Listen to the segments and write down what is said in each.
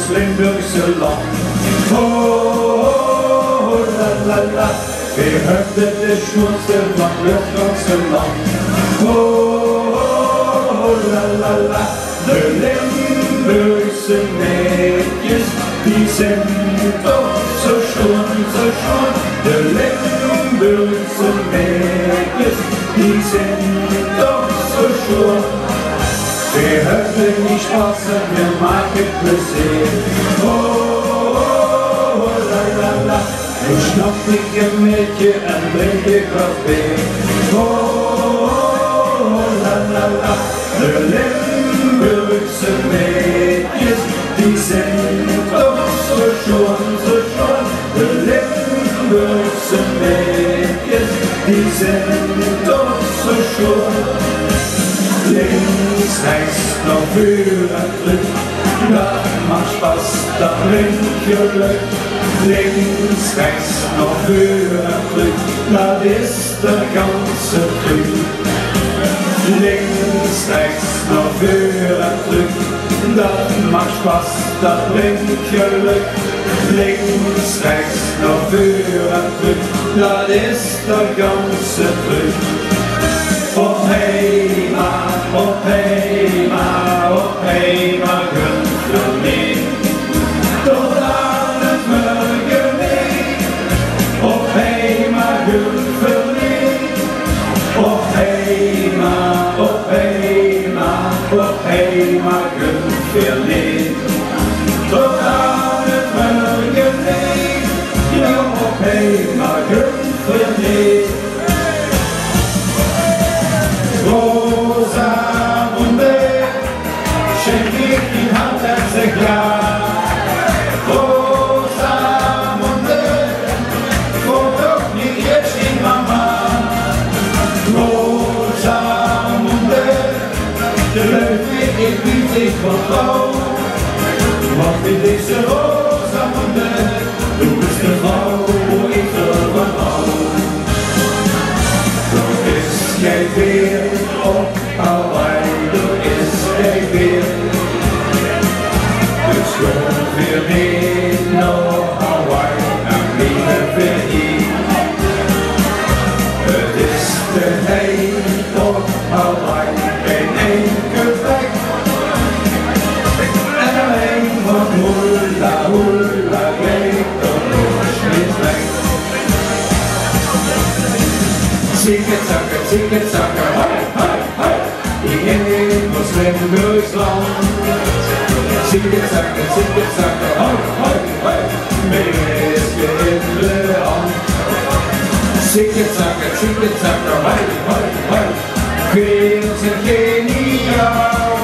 das Limburgse Land. Oh, la la la, wir hörten den Schmutz, der macht das ganze Land. Oh, la la la, de Limburgse Mädchen, die sind doch so schön, so schön. De Limburgse Mädchen, die sind doch so schön. Wir hören die Spaß und wir machen Plaisir. Oh, la la la, ich schnapp die Mädchen und bring dir Kaffee. Oh, la la la, de Limburgse Mädchen, die sind doch so schön, so schön. De Limburgse Mädchen, die sind doch so schön. Links, rechts, noch für ein Glück, das macht Spaß, das bringt dir Glück. Links, rechts, noch für ein Glück, das ist der ganze Glück. Links, rechts, noch für ein Glück, das macht Spaß, das bringt dir Glück. Links, rechts, noch für ein Glück, das ist der ganze Glück. Oh hey ma, oh hey ma, oh hey ma, Günther Lee. Tot aan het Burgerlee. Oh hey ma, Günther Lee. Oh hey ma, oh hey ma, oh hey ma, Günther Lee. Tot aan het Burgerlee. Ja, oh hey ma, Günther Lee. Rosamunde, schenk ich die Hand Exemplar. Rosamunde, komm doch nicht jetzt die Mama. Rosamunde, de Löwe, ich bin dich von Frau. Mach mir diese Rosamunde, du bist die Frau, wo ich vertraue. Du bist kein Bär auf Hawaii, du bist kein Bär. Du schwörst für mich nach Hawaii, am Liebe für ihn. Es ist der Heim auf Hawaii, ein Enkel weg. En alleen van hula hula geht und rutscht nicht weg. Zicke-zacke, zicke-zacke, hoi, hoi, hoi, ich muss Limburgs Land. Zicke-zacke, zicke-zacke, hoi, hoi, hoi, mir ist die Himmel an. Zicke-zacke, zicke-zacke, hoi, hoi, hoi, wir sind genial.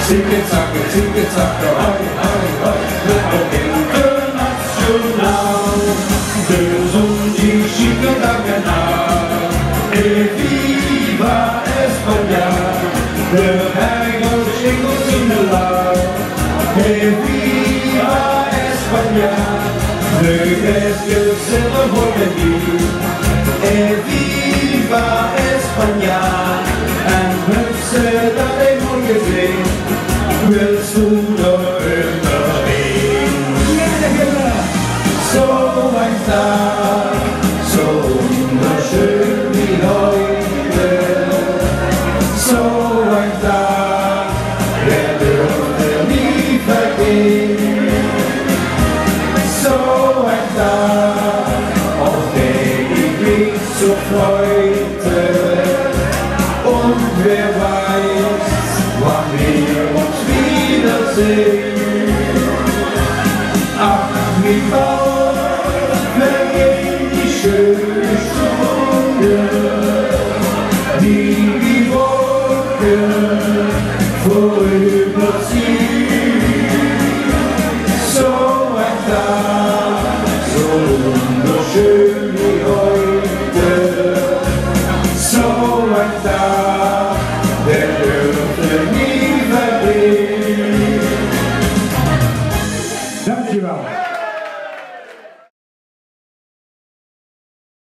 Zicke-zacke, zicke-zacke, hoi, hoi, hoi, wir sind international. Der Sohn, die schicke da genau. Viva España, de Hangos, chicos in the love. Viva España, de que se lo voy a decir. Viva España, en Hüpse da hemos gesehen, willst du noch überleben? So ein Tag, so wunderschön wie heute, so ein Tag, der würde nie vergehen. So ein Tag, auf den ich mich so freute, und wer weiß, wann wir uns wiedersehen. Ach, wie bald vergehen die schönen Stunden, die Wolken vorüberziehen. So ein Tag, so wunderschön wie heute.